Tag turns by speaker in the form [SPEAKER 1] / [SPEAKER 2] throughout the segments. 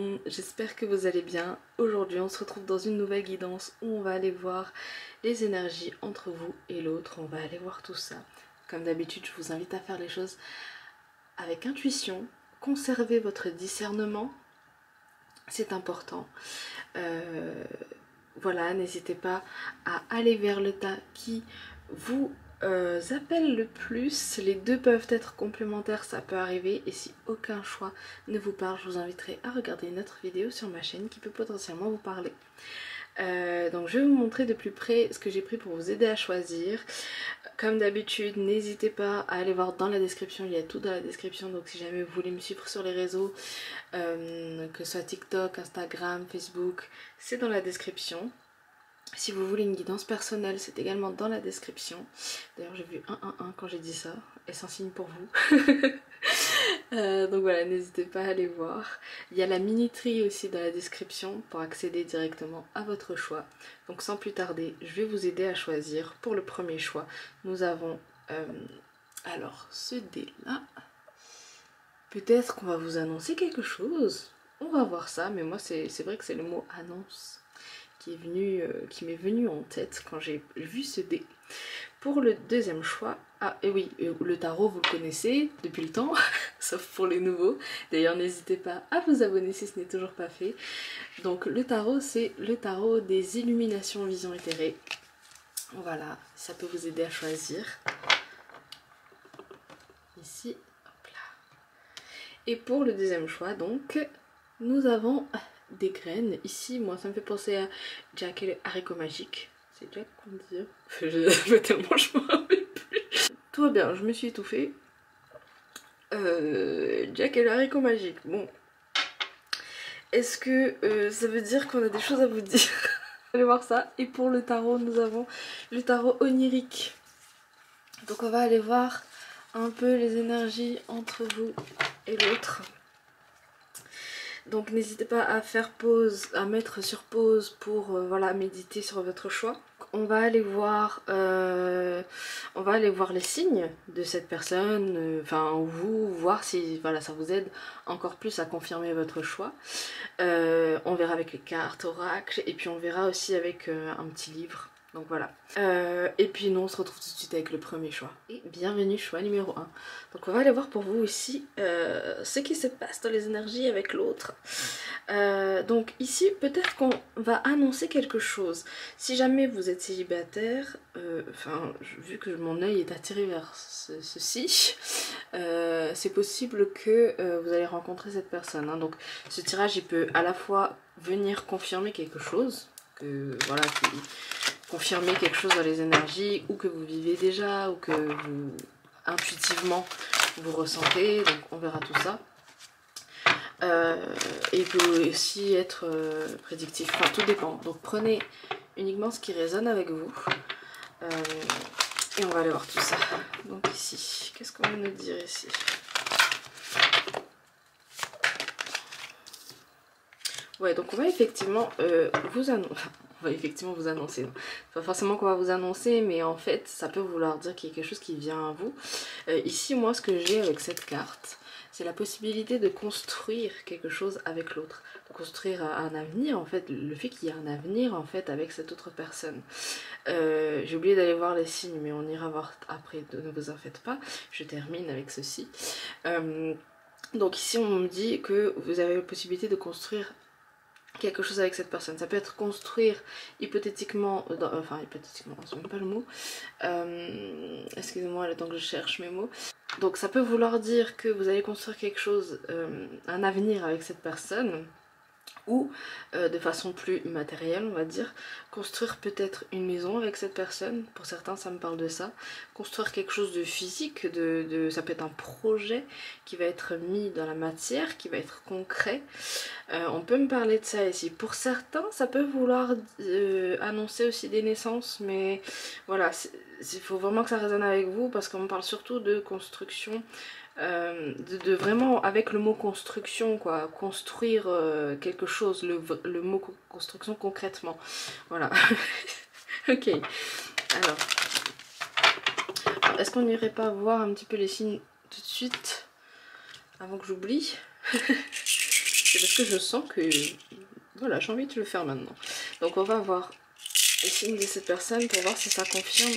[SPEAKER 1] monde, j'espère que vous allez bien. Aujourd'hui on se retrouve dans une nouvelle guidance où on va aller voir les énergies entre vous et l'autre, on va aller voir tout ça. Comme d'habitude je vous invite à faire les choses avec intuition, conservez votre discernement, c'est important. Voilà, n'hésitez pas à aller vers le tas qui vous appelle le plus. Les deux peuvent être complémentaires, ça peut arriver. Et si aucun choix ne vous parle, je vous inviterai à regarder une autre vidéo sur ma chaîne qui peut potentiellement vous parler. Donc je vais vous montrer de plus près ce que j'ai pris pour vous aider à choisir. Comme d'habitude, n'hésitez pas à aller voir dans la description, il y a tout dans la description. Donc si jamais vous voulez me suivre sur les réseaux, que ce soit TikTok, Instagram, Facebook, c'est dans la description. Si vous voulez une guidance personnelle, c'est également dans la description. D'ailleurs j'ai vu 111 quand j'ai dit ça, et c'est un signe pour vous. Donc voilà, n'hésitez pas à aller voir. Il y a la minuterie aussi dans la description pour accéder directement à votre choix. Donc sans plus tarder, je vais vous aider à choisir. Pour le premier choix, nous avons alors ce dé là. Peut-être qu'on va vous annoncer quelque chose. On va voir ça, mais moi c'est vrai que c'est le mot annonce qui m'est venu en tête quand j'ai vu ce dé. Pour le deuxième choix, et oui, le tarot vous le connaissez depuis le temps, sauf pour les nouveaux. D'ailleurs n'hésitez pas à vous abonner si ce n'est toujours pas fait. Donc le tarot, c'est le tarot des illuminations vision éthérée. Voilà, ça peut vous aider à choisir. Ici, hop là. Et pour le deuxième choix, donc, nous avons des graines. Ici, moi, ça me fait penser à Jack et les haricots magiques. C'est Jack qu'on dit. Tellement je me rappelle plus. Tout va bien, je me suis étouffée. Jack et les haricots magiques. Bon. Est-ce que ça veut dire qu'on a des choses à vous dire? Allez voir ça. Et pour le tarot, nous avons le tarot onirique. Donc on va aller voir un peu les énergies entre vous et l'autre. Donc n'hésitez pas à faire pause, à mettre sur pause pour voilà, méditer sur votre choix. On va aller voir les signes de cette personne, enfin vous, voir si voilà, ça vous aide encore plus à confirmer votre choix. On verra avec les cartes oracle et puis on verra aussi avec un petit livre. Donc voilà. Et puis nous on se retrouve tout de suite avec le premier choix. Et bienvenue choix numéro 1. Donc on va aller voir pour vous ici ce qui se passe dans les énergies avec l'autre. Donc ici peut-être qu'on va annoncer quelque chose. Si jamais vous êtes célibataire, vu que mon œil est attiré vers ceci, c'est possible que vous allez rencontrer cette personne. Hein. Donc ce tirage il peut à la fois venir confirmer quelque chose, que voilà, confirmer quelque chose dans les énergies ou que vous vivez déjà ou que vous intuitivement vous ressentez, donc on verra tout ça. Et il peut aussi être prédictif, enfin tout dépend, donc prenez uniquement ce qui résonne avec vous et on va aller voir tout ça. Donc ici, qu'est-ce qu'on va nous dire ici? Ouais, donc on va effectivement vous annoncer. On va effectivement vous annoncer. Non. Pas forcément qu'on va vous annoncer, mais en fait, ça peut vouloir dire qu'il y a quelque chose qui vient à vous. Ici, moi, ce que j'ai avec cette carte, c'est la possibilité de construire quelque chose avec l'autre. De construire un avenir, en fait, le fait qu'il y ait un avenir, en fait, avec cette autre personne. J'ai oublié d'aller voir les signes, mais on ira voir après, ne vous en faites pas. Je termine avec ceci. Donc ici, on me dit que vous avez la possibilité de construire quelque chose avec cette personne. Ça peut être construire hypothétiquement, hypothétiquement, c'est même pas le mot. Excusez-moi, le temps que je cherche mes mots. Donc ça peut vouloir dire que vous allez construire quelque chose, un avenir avec cette personne. Ou de façon plus matérielle on va dire, construire peut-être une maison avec cette personne, pour certains ça me parle de ça, construire quelque chose de physique, ça peut être un projet qui va être mis dans la matière, qui va être concret, on peut me parler de ça ici. Pour certains ça peut vouloir annoncer aussi des naissances, mais voilà, il faut vraiment que ça résonne avec vous parce qu'on parle surtout de construction. Vraiment avec le mot construction quoi, construire quelque chose, le mot construction concrètement, voilà. Ok, alors est-ce qu'on n'irait pas voir un petit peu les signes tout de suite avant que j'oublie? C'est parce que je sens que voilà, j'ai envie de le faire maintenant. Donc on va voir les signes de cette personne pour voir si ça confirme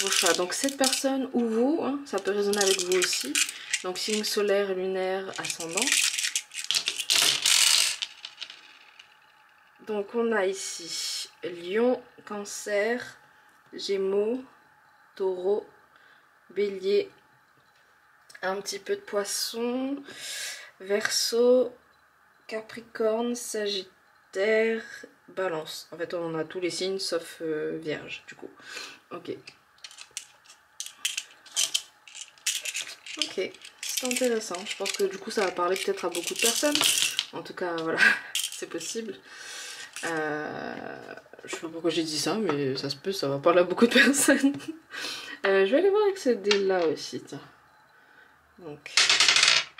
[SPEAKER 1] vos choix. Donc cette personne ou vous, hein, ça peut résonner avec vous aussi. Donc signe solaire, lunaire, ascendant. Donc on a ici Lion, Cancer, Gémeaux, Taureau, Bélier, un petit peu de Poisson, Verseau, Capricorne, Sagittaire, Balance. En fait on a tous les signes sauf Vierge du coup. Ok. Ok, c'est intéressant. Je pense que du coup ça va parler peut-être à beaucoup de personnes. En tout cas voilà, c'est possible. Je sais pas pourquoi j'ai dit ça, mais ça se peut, ça va parler à beaucoup de personnes. Je vais aller voir avec ce dé là aussi, tiens. Donc,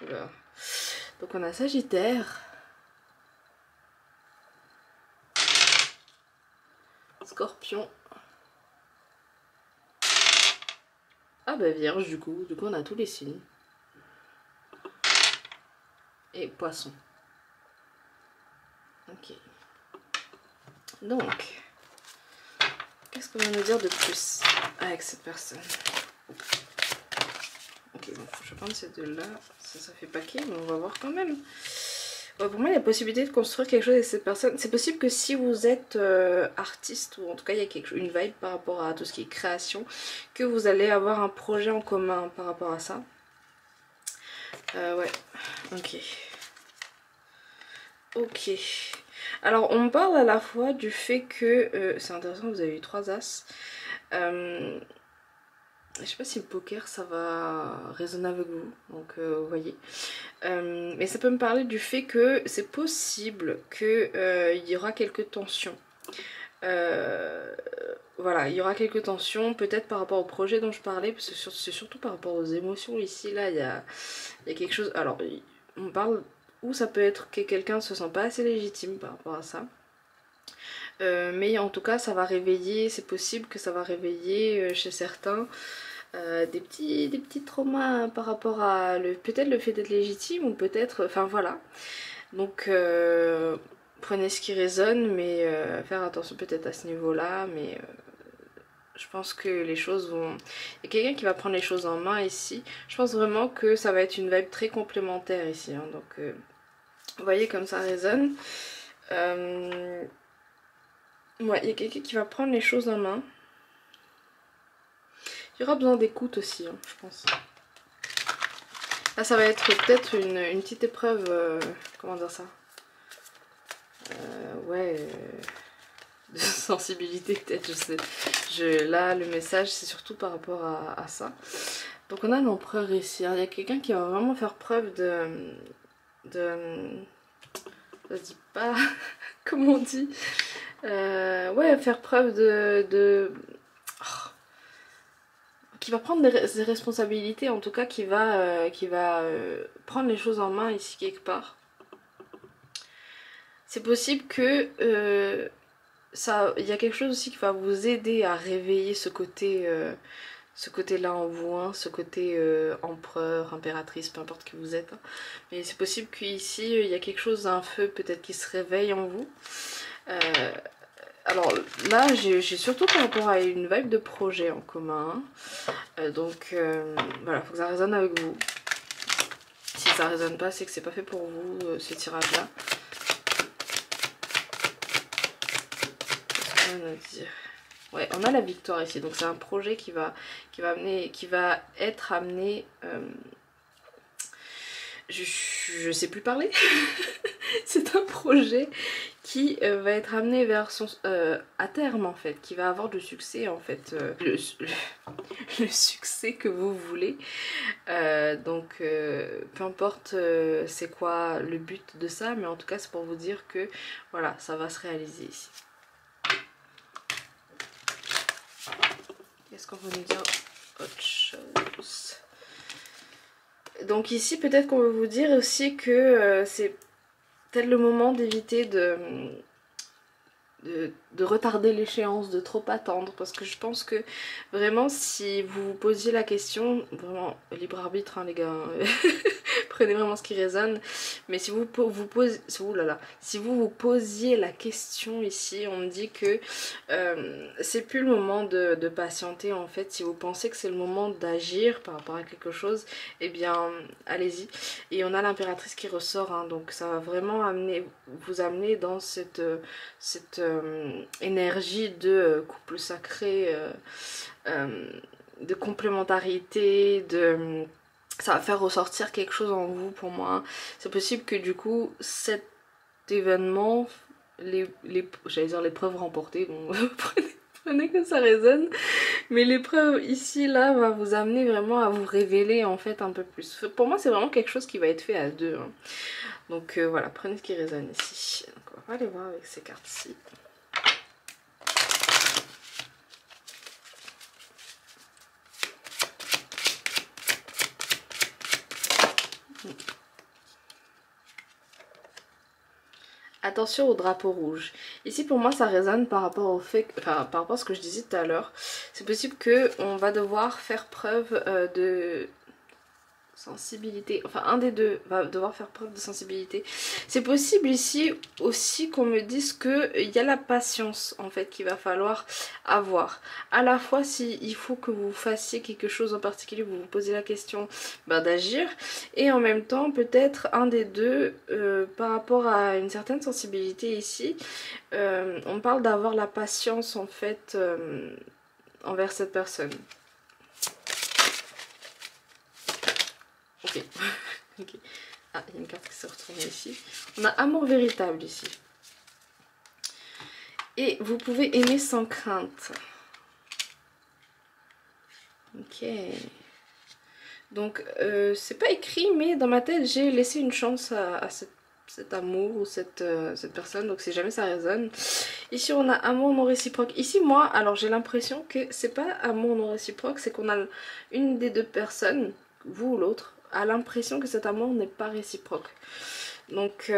[SPEAKER 1] voilà. Donc on a Sagittaire, Scorpion. Ah bah Vierge du coup on a tous les signes. Et Poisson. Ok. Donc, qu'est-ce qu'on va nous dire de plus avec cette personne? Ok, bon, je vais prendre ces deux-là. Ça fait paquet, mais on va voir quand même. Ouais, pour moi, il y a possibilité de construire quelque chose avec cette personne. C'est possible que si vous êtes artiste, ou en tout cas, il y a une vibe par rapport à tout ce qui est création, que vous allez avoir un projet en commun par rapport à ça. Ouais, ok. Ok. Alors, on parle à la fois du fait que... c'est intéressant, vous avez eu 3 as. Je sais pas si le poker ça va résonner avec vous, donc vous voyez. Mais ça peut me parler du fait que c'est possible qu'il y aura quelques tensions. Voilà, il y aura quelques tensions, peut-être par rapport au projet dont je parlais, parce que c'est surtout par rapport aux émotions ici, là, il y a quelque chose... Alors, on parle où ça peut être que quelqu'un ne se sent pas assez légitime par rapport à ça. Mais en tout cas, ça va réveiller, c'est possible que ça va réveiller chez certains des petits traumas par rapport à peut-être le fait d'être légitime ou peut-être... Enfin voilà. Donc prenez ce qui résonne, mais faire attention peut-être à ce niveau-là. Mais je pense que les choses vont... Il y a quelqu'un qui va prendre les choses en main ici. Je pense vraiment que ça va être une vibe très complémentaire ici. Hein. Donc vous voyez comme ça résonne. Ouais, il y a quelqu'un qui va prendre les choses en main. Il y aura besoin d'écoute aussi, hein, je pense. Là, ça va être peut-être une petite épreuve, comment dire ça, ouais, de sensibilité peut-être, je sais. Là, le message, c'est surtout par rapport à ça. Donc on a l'empereur ici, hein. Il y a quelqu'un qui va vraiment faire preuve de ça se dit pas, comment on dit, ouais, faire preuve qui va prendre des responsabilités, en tout cas qui va prendre les choses en main ici quelque part. C'est possible que il y a quelque chose aussi qui va vous aider à réveiller ce côté-là en vous, hein, ce côté empereur, impératrice, peu importe qui vous êtes. Hein. Mais c'est possible qu'ici, il y a quelque chose, un feu peut-être qui se réveille en vous. Alors là, j'ai surtout par rapport à une vibe de projet en commun. Donc voilà, faut que ça résonne avec vous. Si ça résonne pas, c'est que c'est pas fait pour vous, ce tirage-là. Qu'est-ce qu'on va nous dire ? Ouais, on a la victoire ici, donc c'est un projet qui va être amené... je sais plus parler. C'est un projet qui va être amené vers son à terme en fait, qui va avoir du succès en fait, le succès que vous voulez. Donc peu importe c'est quoi le but de ça, mais en tout cas c'est pour vous dire que voilà, ça va se réaliser ici. Qu'est-ce qu'on va nous dire autre chose? Donc ici peut-être qu'on veut vous dire aussi que c'est peut-être le moment d'éviter de retarder l'échéance, de trop attendre, parce que je pense que vraiment si vous vous posiez la question, vraiment libre arbitre hein, les gars, prenez vraiment ce qui résonne, mais si vous vous posez, si vous vous posiez la question ici, on me dit que c'est plus le moment de patienter en fait. Si vous pensez que c'est le moment d'agir par rapport à quelque chose, eh bien allez-y. Et on a l'impératrice qui ressort hein, donc ça va vraiment vous amener dans cette énergie de couple sacré, de complémentarité, ça va faire ressortir quelque chose en vous pour moi. C'est possible que du coup cet événement, j'allais dire l'épreuve remportée, bon prenez que ça résonne, mais l'épreuve ici là va vous amener vraiment à vous révéler en fait un peu plus. Pour moi c'est vraiment quelque chose qui va être fait à deux hein. Donc voilà, prenez ce qui résonne ici. Donc on va aller voir avec ces cartes-ci. Attention au drapeau rouge. Ici pour moi ça résonne par rapport au fait, enfin par rapport à ce que je disais tout à l'heure. C'est possible qu'on va devoir faire preuve de sensibilité, enfin un des deux va devoir faire preuve de sensibilité. C'est possible ici aussi qu'on me dise que il y a la patience en fait qu'il va falloir avoir. À la fois si il faut que vous fassiez quelque chose en particulier, vous vous posez la question d'agir, et en même temps peut-être un des deux par rapport à une certaine sensibilité ici, on parle d'avoir la patience en fait envers cette personne. Ok. Okay. Ah, il y a une carte qui s'est retournée ici. On a amour véritable ici. Et vous pouvez aimer sans crainte. Ok. Donc, c'est pas écrit, mais dans ma tête, j'ai laissé une chance à cet amour ou cette personne. Donc, si jamais ça résonne. Ici, on a amour non réciproque. Ici, moi, alors j'ai l'impression que c'est pas amour non réciproque, c'est qu'on a une des deux personnes, vous ou l'autre, a l'impression que cet amour n'est pas réciproque. Donc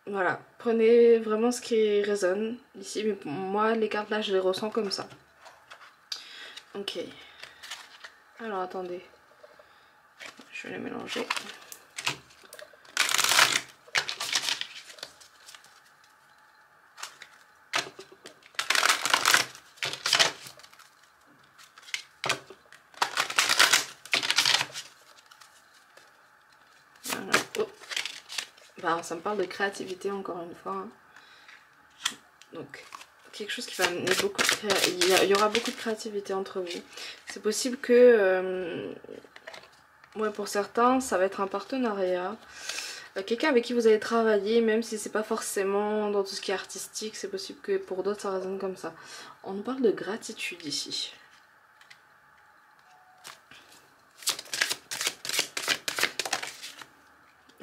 [SPEAKER 1] voilà, prenez vraiment ce qui résonne ici, mais moi les cartes là je les ressens comme ça. Ok, alors attendez, je vais les mélanger. Bah, ça me parle de créativité encore une fois. Hein. Donc, quelque chose qui va amener beaucoup de il y aura beaucoup de créativité entre vous. C'est possible que, ouais, pour certains, ça va être un partenariat. Quelqu'un avec qui vous allez travailler, même si c'est pas forcément dans tout ce qui est artistique, c'est possible que pour d'autres ça résonne comme ça. On nous parle de gratitude ici.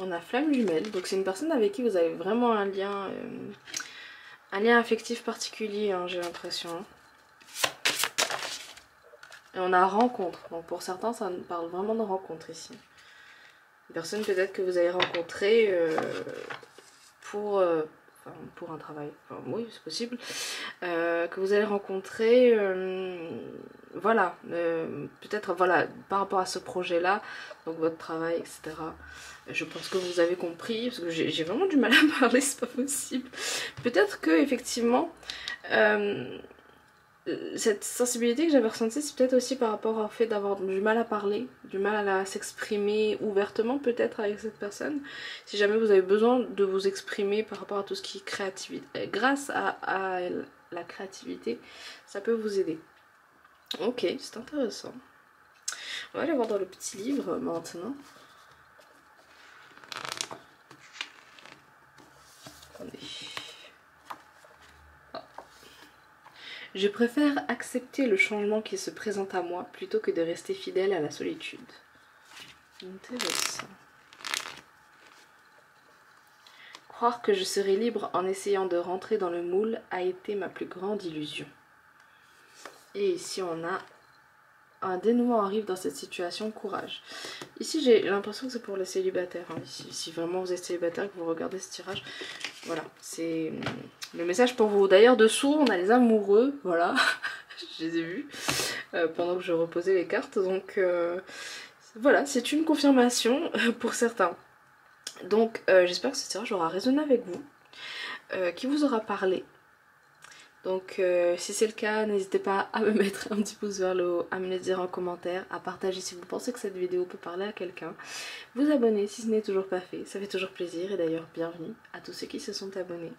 [SPEAKER 1] On a flamme jumelle, donc c'est une personne avec qui vous avez vraiment un lien affectif particulier, hein, j'ai l'impression. Et on a rencontre, donc pour certains ça nous parle vraiment de rencontre ici. Une personne peut-être que vous avez rencontrée pour un travail, enfin, oui c'est possible, que vous allez rencontrer, voilà, peut-être voilà, par rapport à ce projet là, donc votre travail etc. Je pense que vous avez compris, parce que j'ai vraiment du mal à parler, c'est pas possible. Peut-être que effectivement cette sensibilité que j'avais ressentie, c'est peut-être aussi par rapport au fait d'avoir du mal à parler, du mal à s'exprimer ouvertement peut-être avec cette personne. Si jamais vous avez besoin de vous exprimer par rapport à tout ce qui est créativité, grâce à la créativité, ça peut vous aider. Ok, c'est intéressant. On va aller voir dans le petit livre maintenant. Attendez. Je préfère accepter le changement qui se présente à moi plutôt que de rester fidèle à la solitude. Intéressant. Croire que je serai libre en essayant de rentrer dans le moule a été ma plus grande illusion. Et ici on a un dénouement arrive dans cette situation, courage. Ici j'ai l'impression que c'est pour les célibataires, hein. Si vraiment vous êtes célibataire et que vous regardez ce tirage, voilà, c'est le message pour vous. D'ailleurs dessous on a les amoureux, voilà, je les ai vus pendant que je reposais les cartes, donc voilà, c'est une confirmation pour certains. Donc j'espère que ce tirage aura résonné avec vous, qui vous aura parlé. Donc si c'est le cas, n'hésitez pas à me mettre un petit pouce vers le haut, à me le dire en commentaire, à partager si vous pensez que cette vidéo peut parler à quelqu'un. Vous abonner si ce n'est toujours pas fait, ça fait toujours plaisir, et d'ailleurs bienvenue à tous ceux qui se sont abonnés.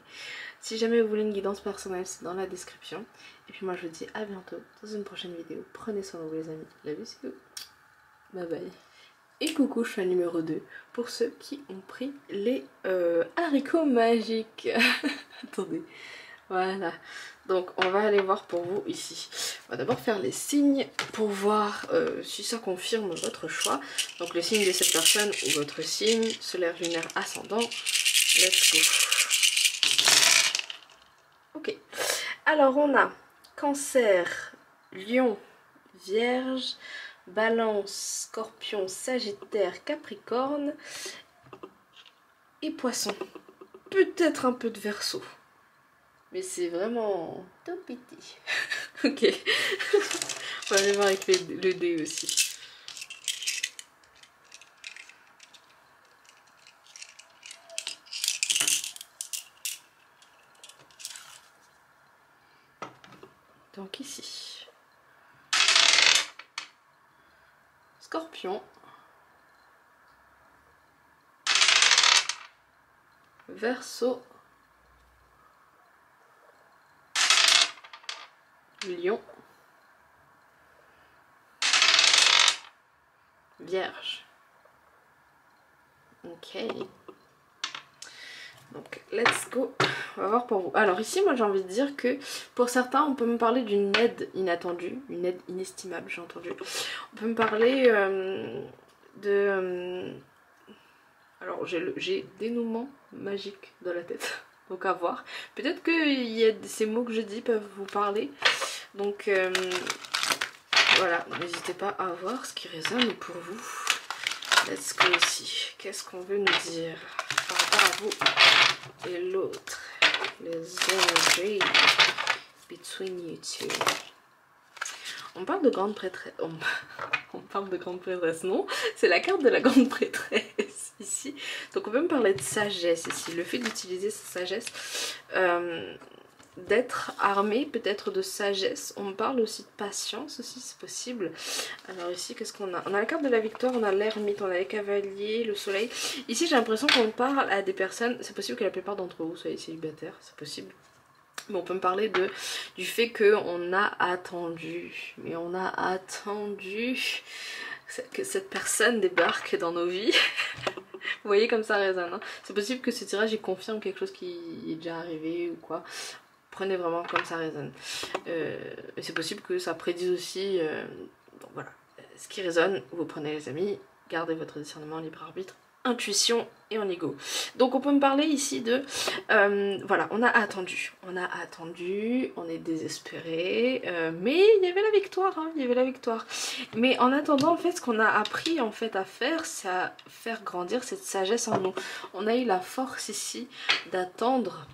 [SPEAKER 1] Si jamais vous voulez une guidance personnelle, c'est dans la description. Et puis moi je vous dis à bientôt dans une prochaine vidéo. Prenez soin de vous les amis, love you, bye bye. Et coucou, je suis la numéro 2 pour ceux qui ont pris les haricots magiques. Attendez. Voilà, donc on va aller voir pour vous ici. On va d'abord faire les signes pour voir si ça confirme votre choix. Donc le signe de cette personne ou votre signe, solaire, lunaire, ascendant. Let's go. Ok, alors on a Cancer, Lion, Vierge, Balance, Scorpion, Sagittaire, Capricorne et Poisson. Peut-être un peu de Verseau. Mais c'est vraiment tout petit. Ok. On va aller voir avec le dé aussi. Donc ici. Scorpion. Verseau. Lion. Vierge. Ok. Donc, let's go. On va voir pour vous. Alors ici, moi j'ai envie de dire que pour certains, on peut me parler d'une aide inattendue, une aide inestimable, j'ai entendu. On peut me parler alors j'ai dénouement magique dans la tête. Donc à voir. Peut-être que ces mots que je dis peuvent vous parler. Donc voilà, n'hésitez pas à voir ce qui résonne pour vous. Let's go ici. Qu'est-ce qu'on veut nous dire par rapport à vous et l'autre? Les énergies between you two. On parle de grande prêtresse. On parle de grande prêtresse, non? C'est la carte de la grande prêtresse ici. Donc on peut me parler de sagesse ici. Le fait d'utiliser sa sagesse, d'être armé peut-être de sagesse. On me parle aussi de patience aussi, c'est possible. Alors ici, qu'est-ce qu'on a? On a la carte de la victoire, on a l'ermite, on a les cavaliers, le soleil. Ici, j'ai l'impression qu'on parle à des personnes. C'est possible que la plupart d'entre vous soyez célibataires, c'est possible. Mais on peut me parler du fait qu'on a attendu. Mais on a attendu que cette personne débarque dans nos vies. Vous voyez comme ça résonne, hein. C'est possible que ce tirage il confirme quelque chose qui est déjà arrivé ou quoi. Prenez vraiment comme ça résonne. Et c'est possible que ça prédise aussi. Donc voilà, ce qui résonne, vous prenez les amis, gardez votre discernement, libre arbitre, intuition et en ego. Donc on peut me parler ici de voilà, on a attendu, on est désespéré, mais il y avait la victoire, hein, il y avait la victoire. Mais en attendant, en fait, ce qu'on a appris en fait à faire, c'est à faire grandir cette sagesse en nous. On a eu la force ici d'attendre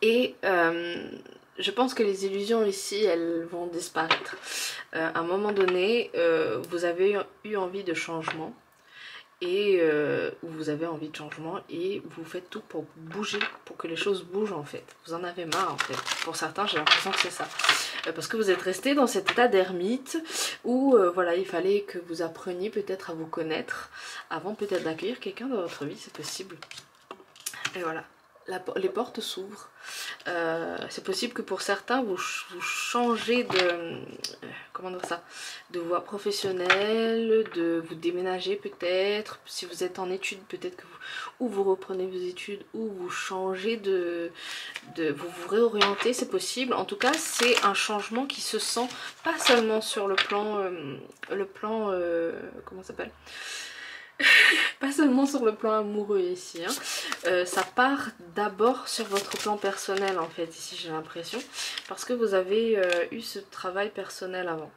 [SPEAKER 1] et je pense que les illusions ici, elles vont disparaître. À un moment donné, vous avez eu envie de changement. Et vous avez envie de changement et vous faites tout pour bouger, pour que les choses bougent en fait. Vous en avez marre en fait. Pour certains, j'ai l'impression que c'est ça. Parce que vous êtes resté dans cet état d'ermite où voilà, il fallait que vous appreniez peut-être à vous connaître avant peut-être d'accueillir quelqu'un dans votre vie, c'est possible. Et voilà. Les portes s'ouvrent. C'est possible que pour certains vous changez de comment dire ça, de voie professionnelle, de vous déménager peut-être. Si vous êtes en études, peut-être que vous reprenez vos études ou vous changez vous réorientez, c'est possible. En tout cas, c'est un changement qui se sent pas seulement sur le plan comment ça s'appelle, pas seulement sur le plan amoureux ici, hein. Ça part d'abord sur votre plan personnel en fait ici, j'ai l'impression, parce que vous avez eu ce travail personnel avant.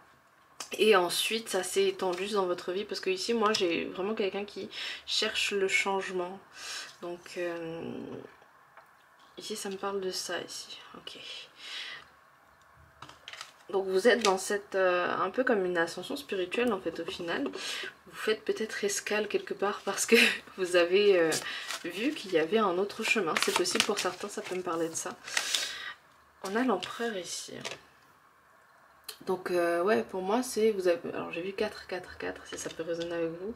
[SPEAKER 1] Et ensuite ça s'est étendu dans votre vie parce que ici moi j'ai vraiment quelqu'un qui cherche le changement. Donc ici ça me parle de ça ici. Ok. Donc vous êtes dans cette un peu comme une ascension spirituelle en fait au final. Vous faites peut-être escale quelque part parce que vous avez vu qu'il y avait un autre chemin. C'est possible pour certains, ça peut me parler de ça. On a l'empereur ici. Donc ouais, pour moi c'est, vous avez, alors j'ai vu 4, 4, 4, si ça peut résonner avec vous.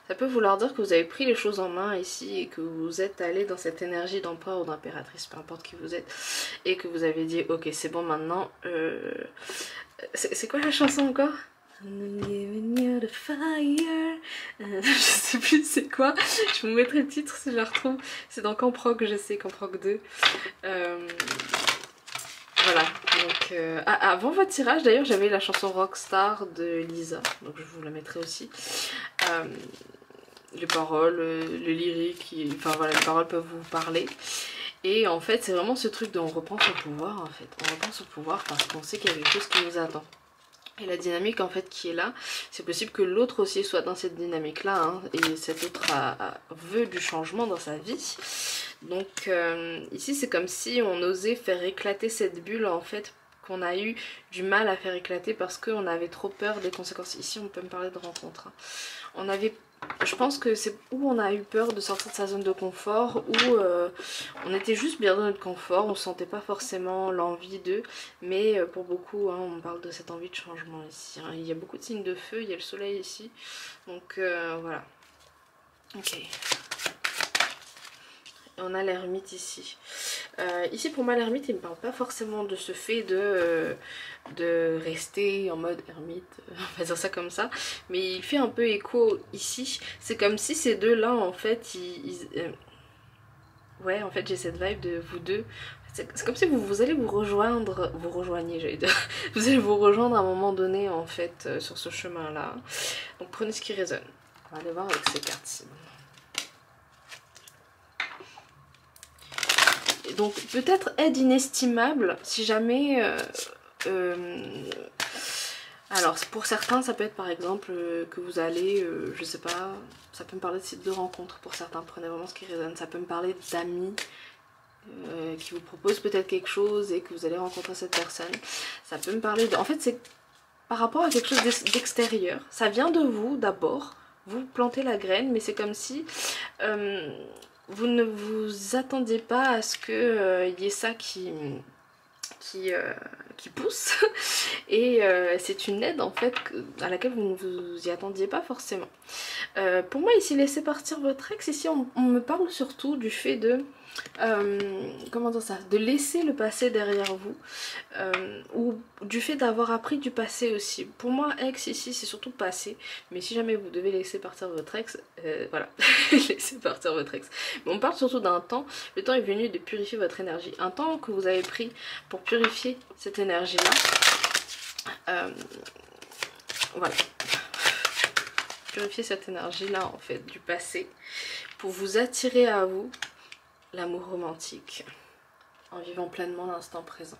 [SPEAKER 1] Ça peut vouloir dire que vous avez pris les choses en main ici et que vous êtes allé dans cette énergie d'empereur ou d'impératrice, peu importe qui vous êtes. Et que vous avez dit, ok c'est bon maintenant, c'est quoi la chanson encore? The fire. Je sais plus c'est quoi, je vous mettrai le titre si je la retrouve. C'est dans Camp Rock, je sais, Camp Rock 2. Voilà, donc avant votre tirage d'ailleurs j'avais la chanson Rockstar de Lisa, donc je vous la mettrai aussi. Les paroles, le lyrique, enfin voilà, les paroles peuvent vous parler. Et en fait c'est vraiment ce truc de on reprend son pouvoir en fait, on reprend son pouvoir parce qu'on sait qu'il y a quelque chose qui nous attend. Et la dynamique en fait qui est là, c'est possible que l'autre aussi soit dans cette dynamique là, hein, et cet autre veut du changement dans sa vie. Donc ici c'est comme si on osait faire éclater cette bulle en fait qu'on a eu du mal à faire éclater parce qu'on avait trop peur des conséquences. Ici on peut me parler de rencontre. Hein. On avait, je pense que c'est où on a eu peur de sortir de sa zone de confort, où on était juste bien dans notre confort, on sentait pas forcément l'envie d'eux, mais pour beaucoup hein, on parle de cette envie de changement ici. Hein. Il y a beaucoup de signes de feu, il y a le soleil ici, donc voilà. Ok. On a l'ermite ici. Ici pour moi l'ermite il me parle pas forcément de ce fait de rester en mode ermite, on va dire ça comme ça, mais il fait un peu écho ici. C'est comme si ces deux là en fait ouais en fait j'ai cette vibe de vous deux. C'est comme si vous allez vous rejoindre, vous rejoignez j'allais dire, vous allez vous rejoindre à un moment donné en fait sur ce chemin là. Donc prenez ce qui résonne. On va aller voir avec ces cartes-ci. Donc peut-être aide inestimable si jamais alors pour certains ça peut être par exemple que vous allez je sais pas, ça peut me parler de sites de rencontres pour certains, prenez vraiment ce qui résonne. Ça peut me parler d'amis qui vous proposent peut-être quelque chose et que vous allez rencontrer cette personne. Ça peut me parler de, en fait c'est par rapport à quelque chose d'extérieur, ça vient de vous d'abord, vous plantez la graine mais c'est comme si vous ne vous attendiez pas à ce qu'il y ait ça qui pousse et c'est une aide en fait à laquelle vous ne vous y attendiez pas forcément. Pour moi ici laissez partir votre ex, ici on me parle surtout du fait de comment dire ça, de laisser le passé derrière vous ou du fait d'avoir appris du passé aussi. Pour moi ex ici c'est surtout passé, mais si jamais vous devez laisser partir votre ex, voilà, laissez partir votre ex. Mais on parle surtout d'un temps, le temps est venu de purifier votre énergie, un temps que vous avez pris pour purifier cette énergie là. Voilà, purifier cette énergie là en fait du passé pour vous attirer à vous l'amour romantique en vivant pleinement l'instant présent.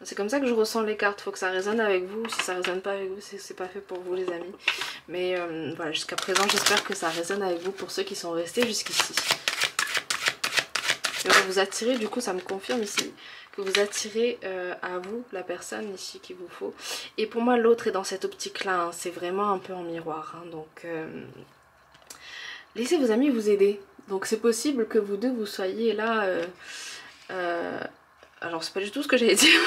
[SPEAKER 1] C'est comme ça que je ressens les cartes, faut que ça résonne avec vous. Si ça résonne pas avec vous, c'est pas fait pour vous les amis. Mais voilà, jusqu'à présent j'espère que ça résonne avec vous pour ceux qui sont restés jusqu'ici. Vous attirez, du coup ça me confirme ici que vous attirez à vous la personne ici qu'il vous faut. Et pour moi l'autre est dans cette optique là, hein. C'est vraiment un peu en miroir, hein. Donc laissez vos amis vous aider. Donc c'est possible que vous deux vous soyez là alors c'est pas du tout ce que j'allais dire.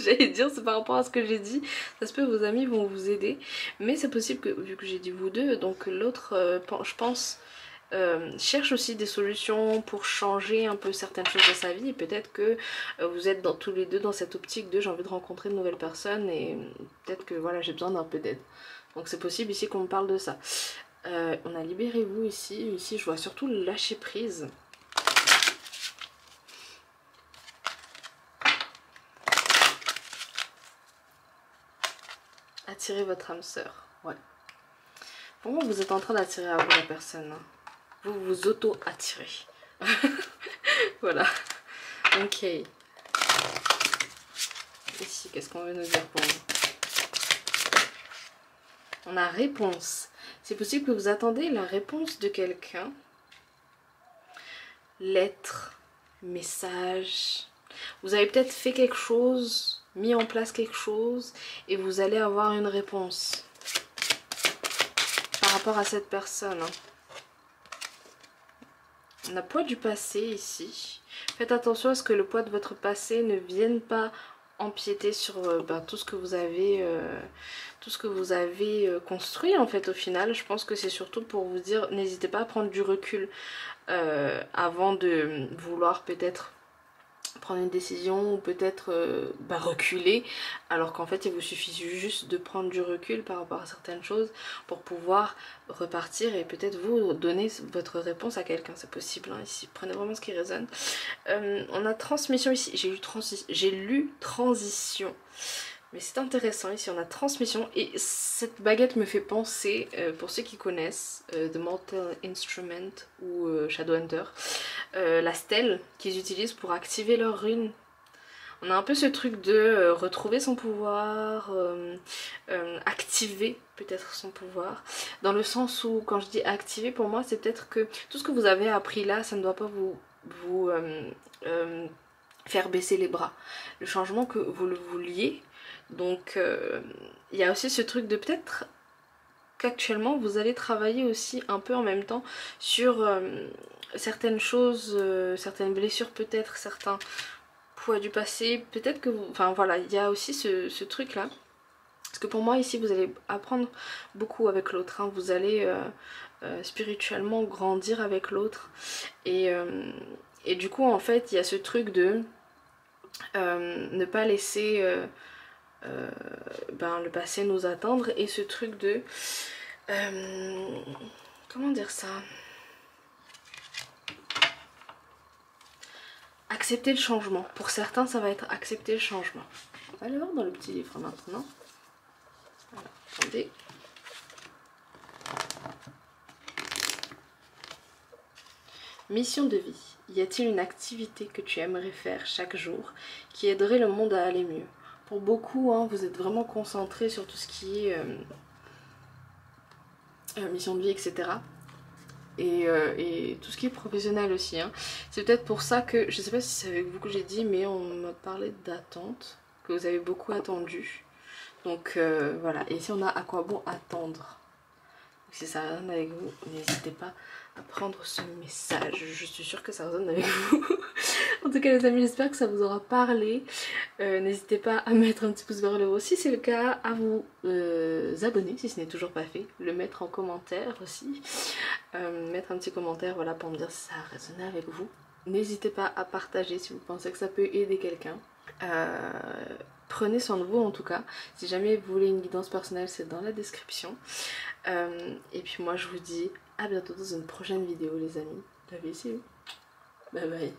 [SPEAKER 1] J'allais dire c'est par rapport à ce que j'ai dit, ça se peut vos amis vont vous aider, mais c'est possible que vu que j'ai dit vous deux, donc l'autre je pense cherche aussi des solutions pour changer un peu certaines choses de sa vie, et peut-être que vous êtes tous les deux dans cette optique de j'ai envie de rencontrer de nouvelles personnes et peut-être que voilà j'ai besoin d'un peu d'aide. Donc c'est possible ici qu'on me parle de ça. On a libérez-vous ici, ici je vois surtout le lâcher prise. Attirez votre âme sœur, ouais. Pour moi vous êtes en train d'attirer à vous la personne, hein. Vous vous auto-attirez. Voilà. Ok. Ici, qu'est-ce qu'on veut nous dire pour vous? On a réponse. C'est possible que vous attendez la réponse de quelqu'un. Lettre, message. Vous avez peut-être fait quelque chose, mis en place quelque chose et vous allez avoir une réponse par rapport à cette personne. On a poids du passé ici. Faites attention à ce que le poids de votre passé ne vienne pas empiéter sur tout ce que vous avez construit en fait au final. Je pense que c'est surtout pour vous dire, n'hésitez pas à prendre du recul avant de vouloir peut-être prendre une décision ou peut-être reculer, alors qu'en fait il vous suffit juste de prendre du recul par rapport à certaines choses pour pouvoir repartir et peut-être vous donner votre réponse à quelqu'un. C'est possible hein, ici, prenez vraiment ce qui résonne. On a transmission ici, j'ai lu transition, mais c'est intéressant ici, on a transmission et cette baguette me fait penser, pour ceux qui connaissent The Mortal Instrument ou Shadowhunter, la stèle qu'ils utilisent pour activer leur rune. On a un peu ce truc de retrouver son pouvoir, activer peut-être son pouvoir, dans le sens où quand je dis activer, pour moi c'est peut-être que tout ce que vous avez appris là, ça ne doit pas vous faire baisser les bras. Le changement que vous le vouliez. Donc il y a aussi ce truc de peut-être qu'actuellement vous allez travailler aussi un peu en même temps sur certaines choses, certaines blessures peut-être, certains poids du passé, peut-être que vous... Enfin voilà, il y a aussi ce truc là. Parce que pour moi ici vous allez apprendre beaucoup avec l'autre, hein. Vous allez spirituellement grandir avec l'autre. Et du coup en fait il y a ce truc de ne pas laisser... le passé nous atteindre et ce truc de comment dire ça, accepter le changement. Pour certains ça va être accepter le changement. On va aller voir dans le petit livre maintenant. Voilà, attendez. Mission de vie. Y a-t-il une activité que tu aimerais faire chaque jour qui aiderait le monde à aller mieux? Pour beaucoup, hein, vous êtes vraiment concentrés sur tout ce qui est mission de vie, etc. Et tout ce qui est professionnel aussi. Hein. C'est peut-être pour ça que, je sais pas si c'est avec vous que j'ai dit, mais on m'a parlé d'attente, que vous avez beaucoup attendu. Donc voilà, et ici on a à quoi bon attendre. Si ça résonne avec vous, n'hésitez pas à prendre ce message. Je suis sûre que ça résonne avec vous. En tout cas les amis, j'espère que ça vous aura parlé. N'hésitez pas à mettre un petit pouce vers le haut si c'est le cas, à vous abonner si ce n'est toujours pas fait, le mettre en commentaire aussi. Mettre un petit commentaire voilà, pour me dire si ça a résonné avec vous. N'hésitez pas à partager si vous pensez que ça peut aider quelqu'un. Prenez soin de vous en tout cas. Si jamais vous voulez une guidance personnelle, c'est dans la description. Et puis moi je vous dis à bientôt dans une prochaine vidéo les amis. Love you, see you. Bye bye.